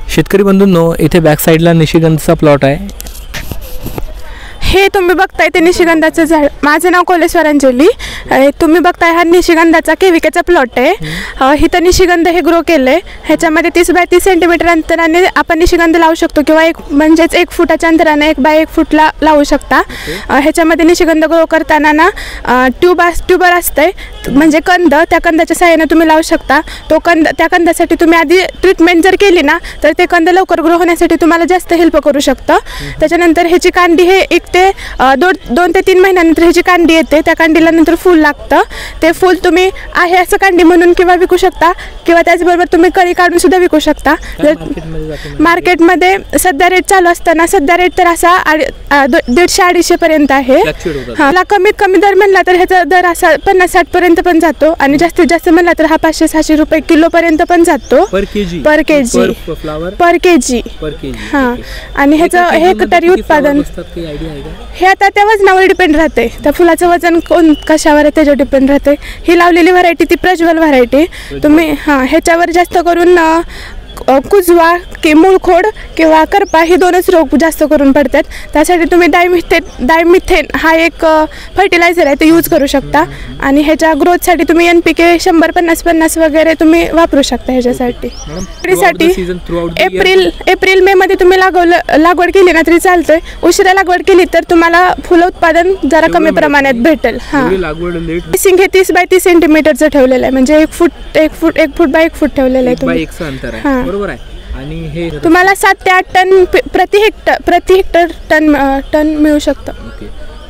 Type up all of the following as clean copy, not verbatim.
शेतकरी बंधूंनो, इथे बॅक साईडला निशिगंधचा प्लॉट आहे. हे तुम्ही बघताय ते निशिगंधाचं झाड. माझं नाव कोलेश्वर अंजली. तुम्ही बघताय हा निशिगंधाचा केविकेचा प्लॉट आहे. इथं निशिगंध हे ग्रो केलं आहे. ह्याच्यामध्ये 30 बाय 30 सेंटीमीटर अंतराने आपण निशिगंध लावू शकतो किंवा म्हणजेच 1 फुटाच्या अंतराने 1 बाय 1 फूटला लावू शकता. ह्याच्यामध्ये निशिगंध ग्रो करताना ना ट्यूबर असतंय, म्हणजे कंद. त्या कंदाच्या साहाय्याने तुम्ही लावू शकता. त्या कंदासाठी तुम्ही आधी ट्रीटमेंट जर केली ना तर ते कंद लवकर ग्रो होण्यासाठी तुम्हाला जास्त हेल्प करू शकतं. त्याच्यानंतर ह्याची कांडी हे 2 ते 3 महिन्यानंतर ह्याची कांडी येते. त्या कांडीला नंतर फूल लागतं. ते फूल तुम्ही आहे असं कांडी म्हणून किंवा विकू शकता किंवा त्याचबरोबर तुम्ही कळी काढून सुद्धा विकू शकता. मार्केटमध्ये सध्या रेट चालू असताना सध्या रेट तर असा 150-250 पर्यंत आहे. हा, कमीत कमी दर म्हणला तर ह्याचा दर असा 50-60 पर्यंत पण जातो आणि जास्तीत जास्त म्हणला तर हा 500-600 रुपये किलो पर्यंत पण जातो पर केजी. हां, आणि ह्याचं हे तरी उत्पादन हे आता त्या वजनावर डिपेंड राहते. त्या फुलाचं वजन कशावर आहे त्याच्यावर डिपेंड राहते. ही लावलेली व्हरायटी ती प्रज्वल व्हरायटी. तुम्ही ह्याच्यावर जास्त करून कुजवा की मूळखोड किंवा करपा हे 2च रोग जास्त करून पडतात. त्यासाठी तुम्ही डायमिथेन हा एक फर्टिलायझर आहे ते यूज करू शकता. आणि ह्याच्या ग्रोथसाठी तुम्ही NPK 100-50-50 वगैरे तुम्ही वापरू शकता. ह्याच्यासाठी एप्रिल मे मध्ये तुम्ही लागवड केली ना तरी चालतंय. उशिरा लागवड केली तर तुम्हाला फुल उत्पादन जरा कमी प्रमाणात भेटेल. हां, स्पेसिंग हे 30 बाय 30 सेंटीमीटरचं ठेवलेलं आहे, म्हणजे 1 फूट बाय 1 फूट ठेवलेलं आहे तुम्ही. हां, बरोबर आहे. आणि हे तुम्हाला 7 ते 8 टन प्रति हेक्टर टन मिळू शकतं.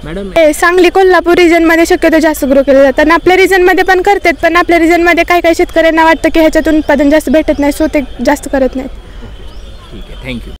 मॅडम, सांगली कोल्हापूर रिजनमध्ये शक्यतो जास्त ग्रो केलं जातं आणि आपल्या रिजनमध्ये पण करतात. पण आपल्या रिजनमध्ये काही शेतकऱ्यांना वाटतं की ह्याच्यातून उत्पादन जास्त भेटत नाही, सो ते जास्त करत नाहीत. ठीक आहे, थँक्यू.